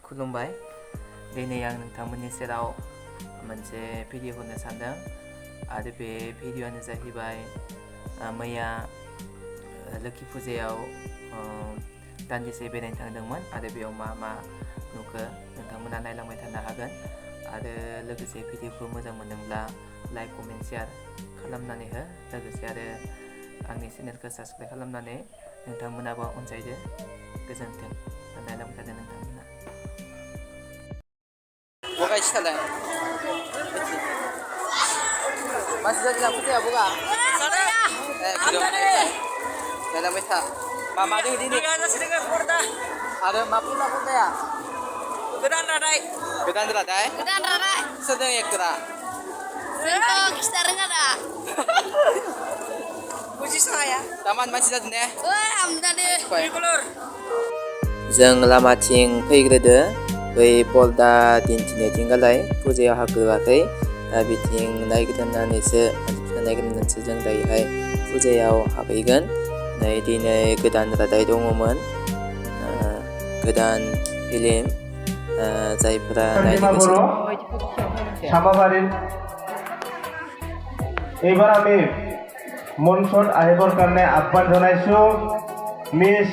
खुलुमबाय। दिनै आं नोंथांमोननि सेराव मोनसे भिडिअ होनो सानदों आरो बे भिडिअआनो जाहैबाय मैया लोखि फुजायाव दान्दिसे बेरायनो थांदोंमोन आरो बेयाव मा मा नुखो नोंथांमोना नायलांबाय थानो हागोन आरो लोगोसे भिडिअखौ मोजां मोनदोंब्ला लाइक कमेन्ट शेयार खालामनानै हो लोगोसे आरो आंनि चेनेलखौ साबस्क्राइब खालामनानै नोंथांमोनाबो अनसायदो। गोजोन्थों। नायलांबाय थादो नोंथांमोना। Buka istilah. Masih jadi lampu ya buka. Sana ya. Video. Dalam meta. Mama ada di sini. Ada sedikit porta. Ada mapu ya. Gedan radai. Kedan radai. Gedan radai. Sedang ekra. Sentok sekarang ada. Puji saya. Taman masih ada nih. Wah, amda deh. Kolor. जों लामाथिं फैग्रोदो बै पर्दा दिन्थिनायथिंगालाय फुजायाव हाबग्रोआखै दा बिथिं नायग्रोनानैसो मानसिफोरा नायग्रोनानैसो जों दायोहाय फुजायाव हाबहैगोन। नै दिनै गोदान रादाय दङमोन गोदान फिल्म जायफोरा नायनो गोसो এবার আমি মঞ্চত আহিবৰ কাৰণে আহ্বান জনাইছো মিস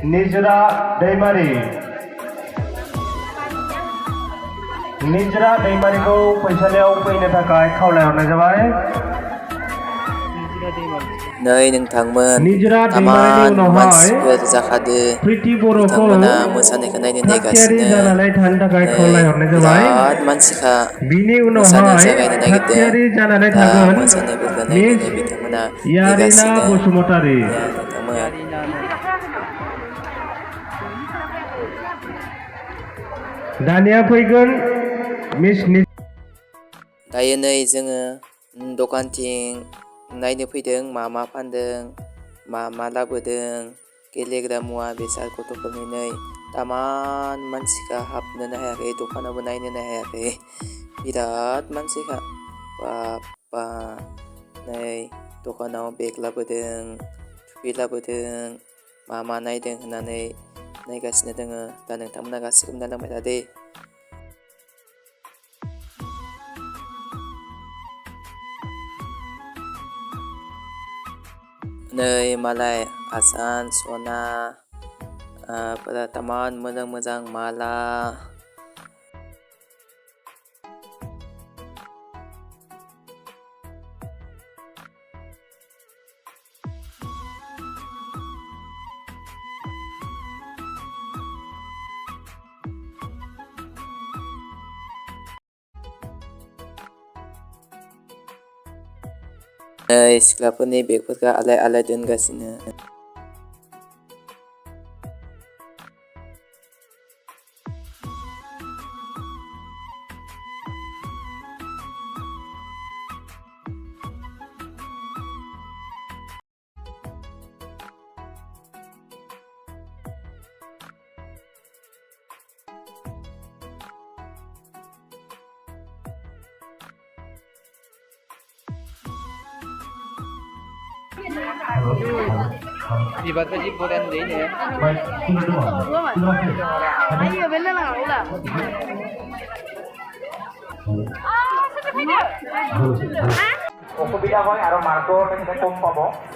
নিজৰা दैमारी। নিজৰা दैमारीखौ फैसालियाव फैनो थाखाय खावलायहरनाय जाबाय। नै नोंथांमोन तामान मानसिफोर जाखादो बिथांमोना मोसानायखौ नायनो नायगासिनो बिराद मानसिखा मोसानो जागायनो नागिरदों दा मोसानायफोरखौ नायनानै बिथांमोना नेगासिनो दानिया फैगोन मिस दायो नै जोङो दखानथिं नायनो फैदों मा मा फानदों मा लाबोदों गेलेग्रा मुवा बेसाद गथ'फोरनि नै तामान मानसिखा हाबनोनो हायाखै दखानावबो नायनोनो हायाखै बिराद मानसिखा बाबा नै दखानाव बेग लाबोदों टुपि लाबोदों मा नायदों होननानै नायगासिनो दोङो दा नोंथांमोना गासिखौबो नायलांबाय थादे। नै मालाय आसान सना pada taman मोजां माला सिख्लाफोरनि बेगफोरखौ आलाय दोनगासिनो Ibadah sih bukan ini ya. Ayo bener nggak ulah.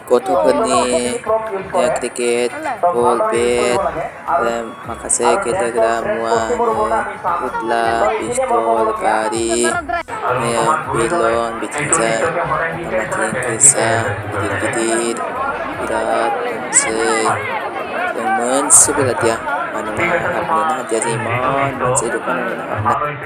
गथ'फोरनि क्रिकेट बल बेट माखासे गेलेग्रा मुवा फुटला पिस्तल गारि बेलन बिथिंजाय लामाथिं गोसा गिदिर बिराद मोनसेबो लादिया मानोना हाबनोनो हादिया जे इमान मोनसे दखानाव हाबनो